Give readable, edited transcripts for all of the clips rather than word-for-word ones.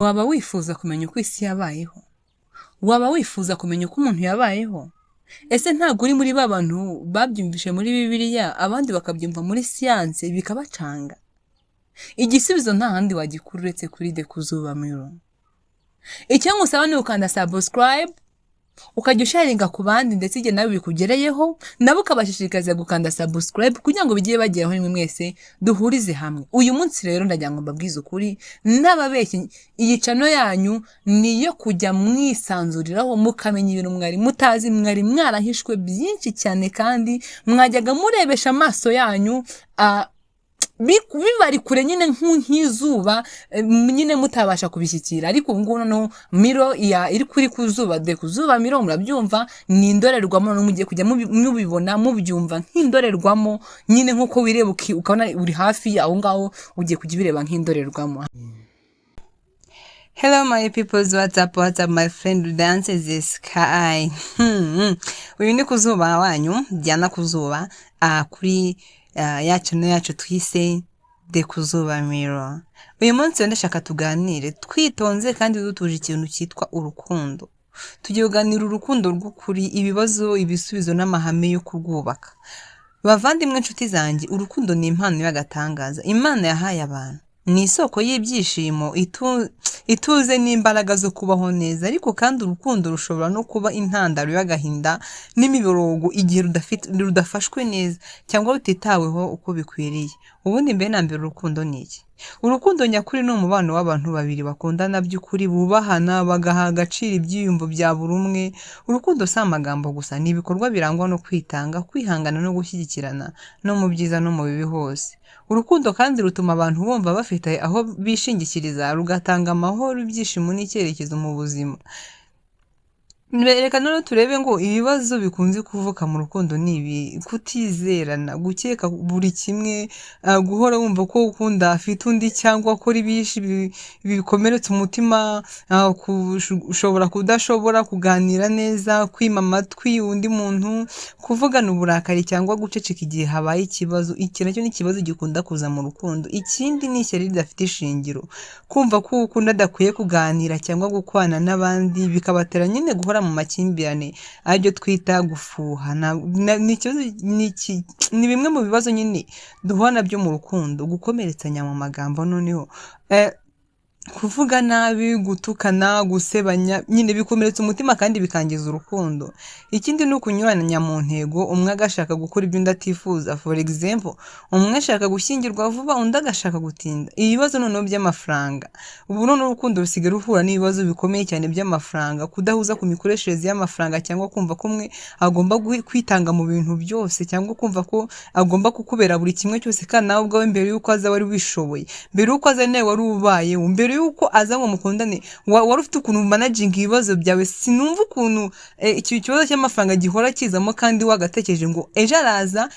Waba wifuza kumenya uko isi yabayeho? Waba wifuza kumenya uko umuntu yabayeho? Ese ntabwo uri muri ba bantu babyumvise muri Bibiliya abandi bakabyumva muri siyanse bikabacanga? Igisubizo nta handi wagikura uretse kuri The Kuzuba Mirror. Icyo ngusaba ni ukanda subscribe, ukajya usharinga ku bandi ndetse igihe nawe bikugereyeho, nabo ukabashishikariza gukanda subscribe kugira ngo bigiye bageraho nimwe mwese duhurize hamwe. Uyu munsi rero ndagira ngo mbabwize ukuri, n'ababeshyi iyi channel yanyu niyo kujya mwisanzuriraho mukamenya ibintu mwari mutazi, mwari mwarahishwe byinshi cyane kandi mwajyaga murebesha amaso yanyu bibari kure nyine nk'izuba nyine mutabasha kubishyikira, ariko ubu ngubu noneho Mirror iri kuri Kuzuba, The Kuzuba Mirror murabyumva, ni indorerwamo no mugiye kujya mubibona mubyumva nk'indorerwamo nyine nk'uko wireba ukabona uri hafi aho ngaho ugiye kujya bireba nk'indorerwamo. Hello my people, what's up my friend, dance is the sky. Uyu ni Kuzuba wanyu, Diana Kuzuba, kuri yacu twise The Kuzuba Mirror. Uyu munsi ndashaka tuganire twitonze kandi dutuje ikintu cyitwa urukundo. Tugiye kuganira urukundo rw'ukuri, ibibazo, ibisubizo n'amahame yo kurwubaka. Bavandimwe inshuti zanjye, urukundo ni impano y'agatangaza Imana yahaye abantu. Ni isoko y'ibyishimo, ituze n'imbaraga zo kubaho neza, ariko kandi urukundo rushobora no kuba intandaro y'agahinda n'imiborogo igihe rudafashwe neza cyangwa rutitaweho uko bikwiriye. Ubundi mbere na mbere urukundo ni iki? Urukundo nyakuri ni umubano w'abantu babiri bakundana by'ukuri, bubahana, bagaha agaciro ibyiyumvo bya buri umwe. Urukundo si amagambo gusa, ni ibikorwa birangwa no kwitanga, kwihangana no gushyigikirana, no mu byiza no mu bibi hose. Urukundo kandi rutuma abantu bumva bafite aho bishingikiriza, rugatanga amahoro, ibyishimo n'icyerekezo mu buzima. Reka none turebe ngo ibibazo bikunze kuvuka mu rukundo ni ibi: kutizerana, gukeka buri kimwe, guhora wumva ko ukunda afite undi cyangwa ko ibishi bikomeretsa umutima, ushobora kudashobora kuganira neza, kwima amatwi undi muntu, kuvugana uburakari cyangwa guceceka igihe habaye ikibazo. Iki nacyo ni ikibazo gikunda kuza mu rukundo. Ikindi ni ishyari ridafite ishingiro, kumva ko ukunda adakwiye kuganira cyangwa gukwana n'abandi, bikabatera nyine guhora mu makimbirane, aribyo twita gufuha. Ni bimwe mu bibazo nyine duhura nabyo mu rukundo. Gukomeretsanya mu magambo, noneho kuvuga nabi, gutukana, gusebanya, nyine bikomeretsa umutima kandi bikangiza urukundo. Ikindi ni ukunyuranya mu ntego, umwe agashaka gukora ibyo undi atifuza. For example, umwe ashaka gushyingirwa vuba, undi agashaka gutinda. Ibibazo noneho by'amafaranga. Ubu noneho urukundo rusigaye ruhura n'ibibazo bikomeye cyane by'amafaranga, kudahuza ku mikoreshereze y'amafaranga, cyangwa kumva ko umwe agomba kwitanga mu bintu byose, cyangwa kumva ko agomba kukubera buri kimwe cyose kandi nawe ubwawe mbere y'uko aza wari wishoboye, mbere y'uko aza nawe wari ubaye, mbere yuko aza ngo mukundane wari ufite ukuntu managing ibibazo byawe. Sinumva ukuntu iki kibazo cy'amafaranga gihora kizamo kandi wagatekereje ngo ejo araza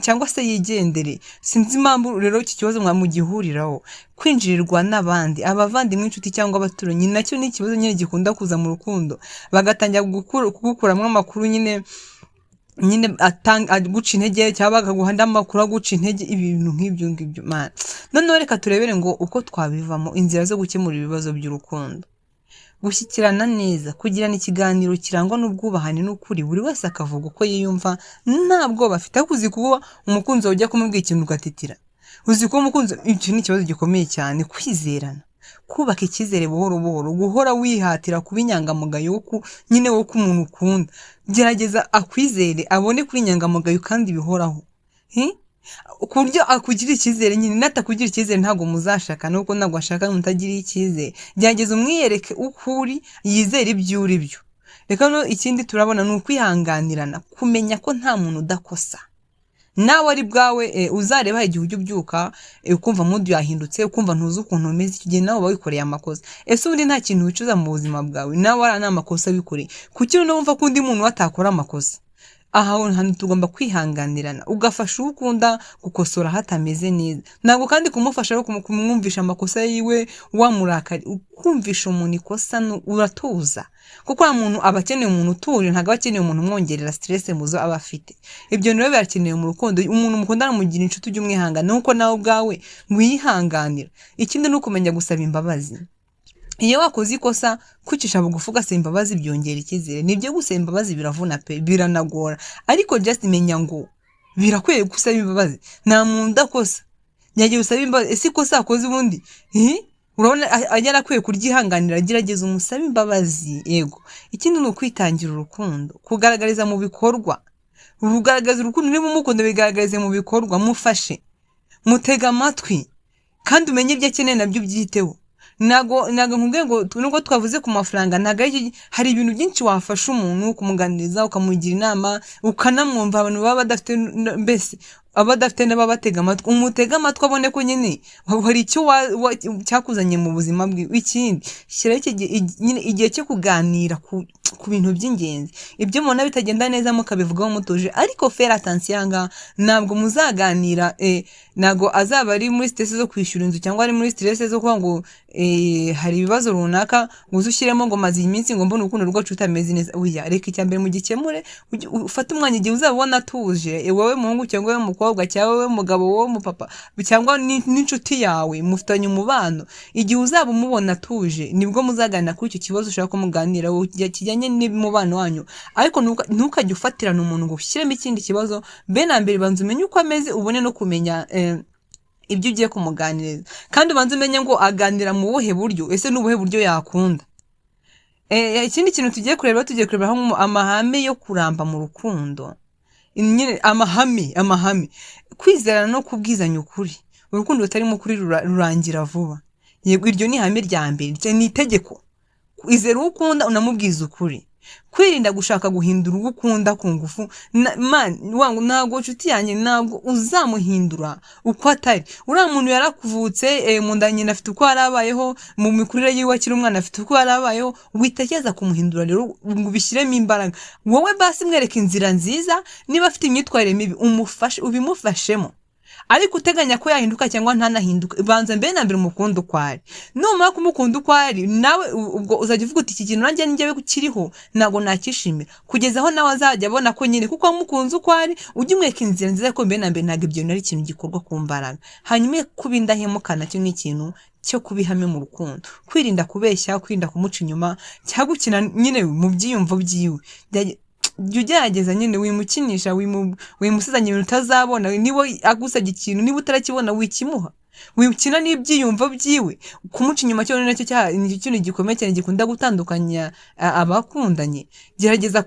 cyangwa se yigendere. Sinzi impamvu rero iki kibazo mwamugihuriraho. Kwinjirirwa n'abandi, abavandimwe, inshuti cyangwa abaturanyi, nacyo ni ikibazo nyine gikunda kuza mu rukundo. Bagatangira kugukuramo amakuru nyine guca intege, cyangwa bakaguha amakuru aguca intege, ibintu nk'ibyo ngibyo. Noneho reka turebere ngo uko twabivamo, inzira zo gukemura ibibazo by'urukundo. Gushyikirana neza, kugirana ikiganiro kirangwa n'ubwubahane n'ukuri, buri wese akavuga uko yiyumva nta bwoba afite. Uzi kuba umukunzi wawe ujya kumubwira ikintu ugatitira, uzi ko umukunzi, icyo ni ikibazo gikomeye cyane. Kwizerana, kubaka icyizere buhoro buhoro, guhora wihatira kuba inyangamugayo nyine wo ku muntu ukunda. Gerageza akwizere, abone kuri inyangamugayo kandi bihoraho, ku buryo akugira icyizere nyine. Natakugira icyizere ntabwo muzashaka, nuko ntabwo ashaka mutagiriye icyizere. Gerageza umwiyereke ukuri, yizere ibyo uri byo. Reka no ikindi turabona ni ukwihanganirana, kumenya ko nta muntu udakosa. Nawe ari bwawe uzareba igihe ujya ubyuka ukumva mood yahindutse, ukumva ntuzi ukuntu umeze, icyo gihe nawe uba wikoreye amakosa. Ese ubundi nta kintu wicuza mu buzima bwawe? Nawe ari amakosa wikoreye, kuki wumva ko undi muntu atakora amakosa? Aha hantu tugomba kwihanganirana, ugafasha ukunda gukosora hatameze neza. Ntabwo kandi kumufasha no kumwumvisha amakosa yiwe wamurakari. Ukumvisha umuntu ikosa uratuza, kuko umuntu aba akeneye umuntu utuje, ntabwo aba akeneye umuntu umwongerera stress muzo aba afite. Ibyo rero birakenewe mu rukundo. Umuntu mukundana mugira inshuti ujye umwihangana, nuko nawe ubwawe wihanganira. Ikindi ni ukumenya gusaba imbabazi. iyo wakoze ikosa kwicisha bugufi ugasaba imbabazi byongera icyizere. Nibyo gusaba imbabazi biravuna pe, biranagora, ariko just menya ngo birakwiye gusaba imbabazi. Nta muntu udakosa, nyagiye usaba imbabazi. Ese ikosa akoze ubundi urabona yarakwiye kuryihanganira, agerageza umusabe imbabazi. Yego, ikindi ni ukwitangira urukundo, kugaragariza mu bikorwa. Urugaragaza urukundo, niba umukunda bigaragarize mu bikorwa. Mufashe, mutega amatwi, kandi umenye ibyo akeneye nabyo ubyiteho. Nago nkubwiye ngo nubwo twavuze ku mafaranga, hari ibintu byinshi wafasha umuntu, kumuganiriza, ukamugira inama, ukanamwumva. Abantu baba badafite mbese abadafite n'ababatega amatwi, umutega amatwi abone ko nyine hari icyo cyakuzanye mu buzima bwe. Ikindi shyiraho igihe cyo kuganira ku bintu by'ingenzi. Ibyo mubona bitagenda neza mukabivugaho mutuje, ariko faire attention nga ntabwo muzaganira ntabwo azaba ari muri stress zo kwishyura inzu, cyangwa ari muri stress zo kuvuga ngo hari ibibazo runaka uzushyiremo ngo maze iminsi ngo mbone urukundo rwacu rutameze neza. Oya, reka icyambere mugikemure, ufate umwanya igihe uzabona atuje, wowe muhungu cyangwa wowe mukobwa cyangwa wowe mugabo, wowe mupapa cyangwa n'inshuti yawe mufitanye umubano, igihe uzaba umubona atuje nibwo muzaganira kuri icyo kibazo ushaka ko muganira kijyanye n'umubano wanyu. Ariko ntukajye ufatirana umuntu ngo ushyiremo ikindi kibazo. Na mbere banza umenye uko ameze, ubone no kumenya ibyo ugiye kumuganiriza, kandi ubanza umenye ngo aganira mu buhe buryo, ese n'ubuhe buryo yakunda. Ikindi kintu tugiye kureba amahame yo kuramba mu rukundo. Amahame kwizerana no kubwizanya ukuri. Urukundo rutarimo ukuri rurangira vuba. Yego, iryo ni ihame rya mbere, ni itegeko. Kwizera uwo ukunda unamubwiza ukuri. Kwirinda gushaka guhindura uwo ukunda ku ngufu. Ntabwo nshuti yanjye, ntabwo uzamuhindura uko atari. Uriya muntu yarakuvutse mu nda nyina afite uko yarabayeho, mu mikurire yiwe akiri umwana afite uko yarabayeho, witegeza kumuhindura. Rero ngo bishyiremo imbaraga. Wowe basi mwereka inzira nziza, niba afite imyitwarire mibi umufashe, ubimufashemo. Ariko uteganya ko yahinduka cyangwa ntanahinduka, banza na mbere umukunda uko ari. Numara kumukunda uko ari, nawe ubwo uzajya uvuga uti iki kintu nanjye njyewe kiriho ntabwo nakishimira, kugeza aho nawe azajya abona ko nyine kuko wamukunze uko ari, ujye umweka inzira nziza ko na mbere ntabwo ibyo ari ikintu gikorwa ku mbaraga. Hanyuma kuba indahemuka nacyo ni ikintu cyo kubihame mu rukundo. Kwirinda kubeshya, kwirinda kumuca inyuma, cyangwa gukina nyine mu byiyumvo byiwe. Jya ugerageza nyine wimukinisha, wimusizanya ibintu utazabona. Niba agusabye ikintu, niba utarakibona wikimuha, wikina n'ibyiyumvo byiwe. Kumuca inyuma cyo nacyo kintu gikomeye cyane gikunda gutandukanya abakundanye. Gerageza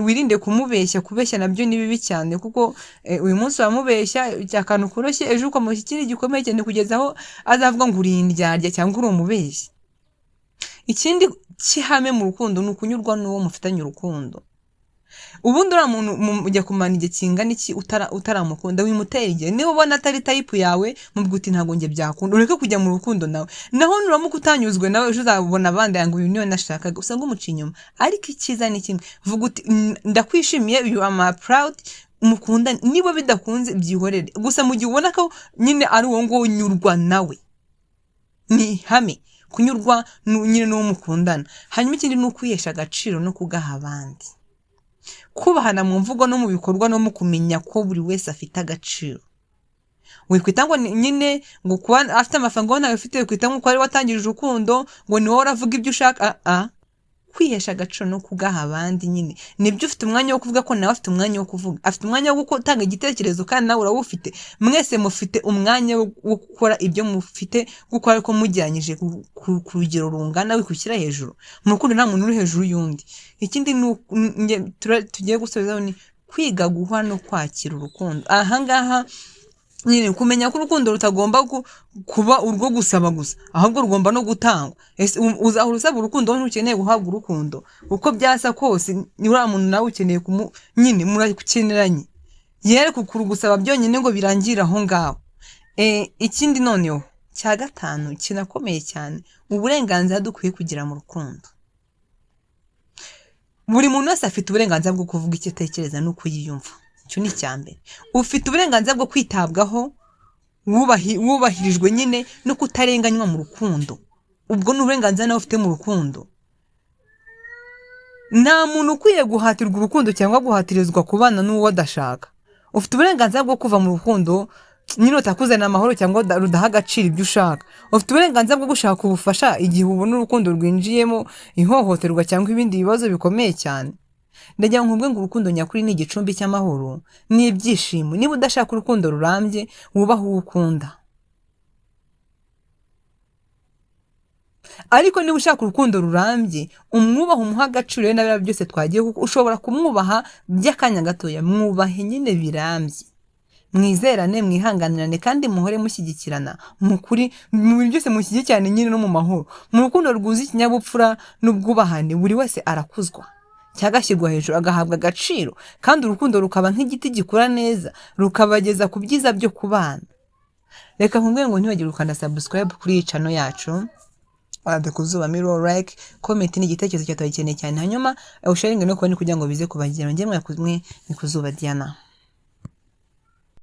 wirinde kumubeshya. Kubeshya nabyo ni bibi cyane, kuko uyu munsi wamubeshya cyakantu koroshye, ejo ukamushya ikindi gikomeye cyane, kugeza aho azavuga ngo uri indyarya cyangwa uri umubeshyi. Ikindi cy'ihame mu rukundo ni ukunyurwa n'uwo mufitanye urukundo. Ubundi uriya muntu ujya kumana igihe kingana iki utaramukunda, wimutera igihe. Niba ubona atari type yawe, mubwira uti ntabwo njye byakunda, ureke kujya mu rukundo nawe. Naho nuramuka utanyuzwe nawe, ejo uzabona abandi ngo uyu niwe nashakaga, usanga umuca inyuma. Ariko icyiza ni kimwe, vuga uti ndakwishimiye, you are my proud, mukunda. Niba bidakunze byihorere, gusa mu gihe ubona ko nyine ari uwo ngo unyurwa nawe, ni ihame kunyurwa nyine n'uwo mukundana. Hanyuma ikindi ni ukwihesha agaciro no kugaha abandi. Kubahana mu mvugo no mu bikorwa, no mu kumenya ko buri wese afite agaciro. Wikwita ngo nyine ngo kuba afite amafaranga ngo nawe ufite, wikwita ngo ari watangije urukundo ngo ni wowe uravuga ibyo ushaka. Kwihesha agaciro no kugaha abandi nyine nibyo. Ufite umwanya wo kuvuga ko nawe afite umwanya wo kuvuga, afite umwanya wo gutanga igitekerezo kandi nawe urawufite. Mwese mufite umwanya wo gukora ibyo mufite gukora, ko mujyanyije ku rugero rungana, wikushyira hejuru. Mu rukundo nta muntu uri hejuru y'undi. Ikindi tugiye gusorezaho ni kwiga guha no kwakira urukundo. Ahangaha nyine kumenya ko urukundo rutagomba kuba urwo gusaba gusa, ahubwo rugomba no gutangwa. Uzahora usaba urukundo ntukeneye guhabwa urukundo. Uko byasa kose uriya muntu nawe ukeneye nyine murakeneranye. Yere kurugusaba byonyine ngo birangire aho ngaho. Ikindi noneho cya gatanu kinakomeye cyane, uburenganzira dukwiye kugira mu rukundo. Buri muntu wese afite uburenganzira bwo kuvuga icyo atekereza n'uko yiyumva. Icyo ni icyambere. Ufite uburenganzira bwo kwitabwaho, wubahirijwe nyine, no kutarenganywa mu rukundo. Ubwo ni uburenganzira nawe ufite mu rukundo. Nta muntu ukwiye guhatirwa urukundo cyangwa guhatirizwa kubana n'uwo adashaka. Ufite uburenganzira bwo kuva mu rukundo nyine utakuzana amahoro cyangwa rudaha agaciro ibyo ushaka. Ufite uburenganzira bwo gushaka ubufasha igihe ubona urukundo rwinjiyemo ihohoterwa cyangwa ibindi bibazo bikomeye cyane. Ndagira ngo nkubwe ngo urukundo nyakuri ni igicumbi cy'amahoro n'ibyishimo. Niba udashaka urukundo rurambye, wubaha uwo ukunda. Ariko niba ushaka urukundo rurambye, umwubaha, umuha agaciro na biriya byose twagiye, kuko ushobora kumwubaha by'akanya gatoya. Mwubahe nyine birambye, mwizerane, mwihanganirane, kandi muhore mushyigikirana mu kuri, mu bintu byose mushyigikirane nyine no mu mahoro. Mu rukundo rwuzuye ikinyabupfura n'ubwubahane, buri wese arakuzwa cyangwa agashyirwa hejuru, agahabwa agaciro, kandi urukundo rukaba nk'igiti gikura neza, rukabageza ku byiza byo kubana. Reka nkubwire ngo ntiwagire ukanda subscribe kuri iyi channel yacu, Kuzuba Mirror, like, comment n'igitekerezo cyawe gikeneye cyane, hanyuma usharinge no kugira ngo bize kubagera. Njye mwe ni Kuzuba Diana.